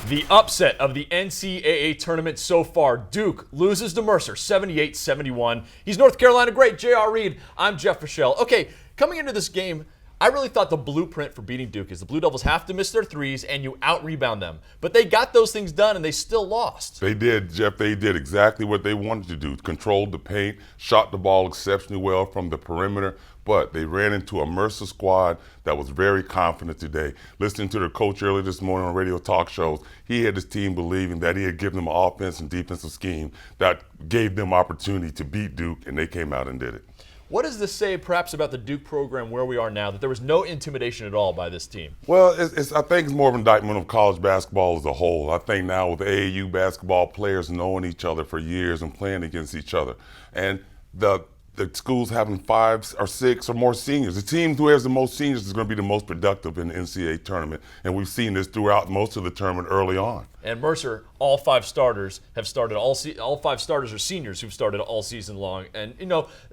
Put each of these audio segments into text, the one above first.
The upset of the NCAA tournament so far. Duke loses to Mercer 78-71. He's North Carolina great, JR Reid. I'm Jeff Fischel. Okay, coming into this game, I really thought the blueprint for beating Duke is the Blue Devils have to miss their threes and you out-rebound them. But they got those things done and they still lost. They did, Jeff. They did exactly what they wanted to do. Controlled the paint, shot the ball exceptionally well from the perimeter, but they ran into a Mercer squad that was very confident today. Listening to their coach earlier this morning on radio talk shows, he had his team believing that he had given them an offense and defensive scheme that gave them opportunity to beat Duke, and they came out and did it. What does this say perhaps about the Duke program where we are now, that there was no intimidation at all by this team? Well, I think it's more of an indictment of college basketball as a whole. I think now with AAU basketball players knowing each other for years and playing against each other, and the schools having 5 or 6 or more seniors. The team who has the most seniors is going to be the most productive in the NCAA tournament, and we've seen this throughout most of the tournament early on. And Mercer, all 5 starters have started all 5 starters are seniors who've started all season long. And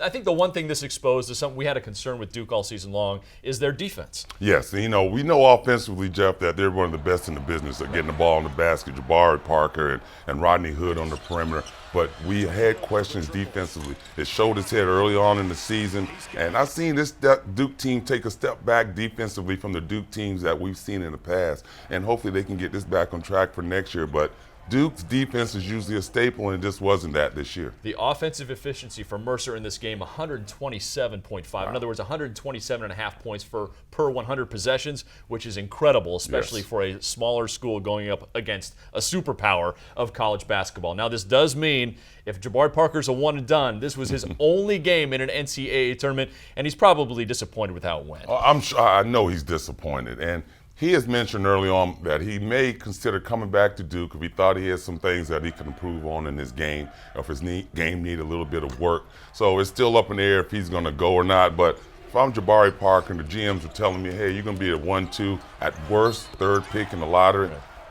I think the one thing this exposed is something we had a concern with Duke all season long is their defense. Yes, and we know offensively, Jeff, that they're one of the best in the business of getting the ball in the basket. Jabari Parker and Rodney Hood on the perimeter. But we had questions defensively. It showed its head early on in the season, and I've seen this Duke team take a step back defensively from the Duke teams that we've seen in the past, and hopefully they can get this back on track for next year. But Duke's defense is usually a staple, and it just wasn't that this year. The offensive efficiency for Mercer in this game, 127.5. Wow. In other words, 127.5 points per 100 possessions, which is incredible, especially for a smaller school going up against a superpower of college basketball. Now, this does mean if Jabari Parker's a one and done, this was his only game in an NCAA tournament, and he's probably disappointed with how it went. I know he's disappointed, and he has mentioned early on that he may consider coming back to Duke if he thought he had some things that he could improve on in his game, or if his game needed a little bit of work. So it's still up in the air if he's going to go or not. But if I'm Jabari Parker and the GMs are telling me, hey, you're going to be a 1-2, at worst, 3rd pick in the lottery,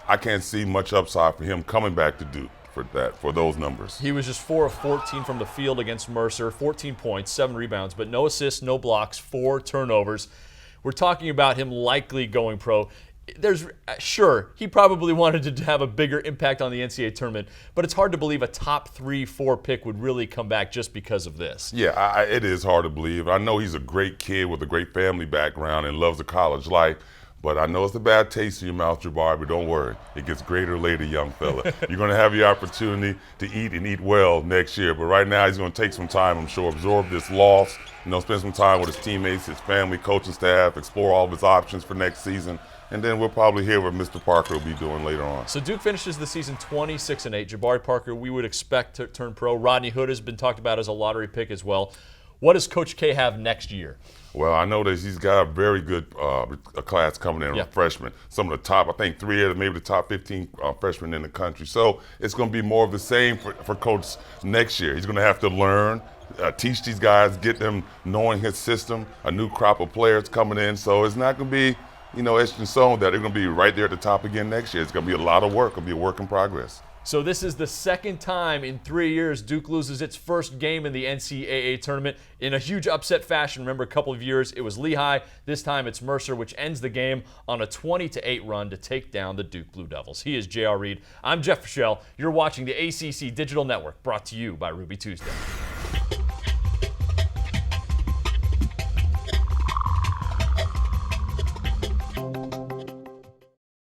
I can't see much upside for him coming back to Duke for those numbers. He was just 4 of 14 from the field against Mercer, 14 points, 7 rebounds, but no assists, no blocks, 4 turnovers. We're talking about him likely going pro. Sure, he probably wanted to have a bigger impact on the NCAA tournament, but it's hard to believe a top 3-4 pick would really come back just because of this. Yeah, it is hard to believe. I know he's a great kid with a great family background and loves the college life, but I know it's a bad taste in your mouth, Jabari, but don't worry. It gets greater later, young fella. You're going to have your opportunity to eat and eat well next year, but right now he's going to take some time, I'm sure, absorb this loss, spend some time with his teammates, his family, coaching staff, explore all of his options for next season, and then we'll probably hear what Mr. Parker will be doing later on. So Duke finishes the season 26-8. Jabari Parker, we would expect to turn pro. Rodney Hood has been talked about as a lottery pick as well. What does Coach K have next year? Well, I know that he's got a very good class coming in, freshmen. Some of the top, I think 3 of maybe the top 15 freshmen in the country. So it's going to be more of the same for Coach next year. He's going to have to learn, teach these guys, get them knowing his system, a new crop of players coming in. So it's not going to be, etched in stone that they're going to be right there at the top again next year. It's going to be a lot of work. It'll be a work in progress. So this is the second time in 3 years Duke loses its first game in the NCAA tournament in a huge upset fashion. Remember, a couple of years it was Lehigh. This time it's Mercer, which ends the game on a 20-8 run to take down the Duke Blue Devils. He is JR Reid. I'm Jeff Fischel. You're watching the ACC Digital Network, brought to you by Ruby Tuesday.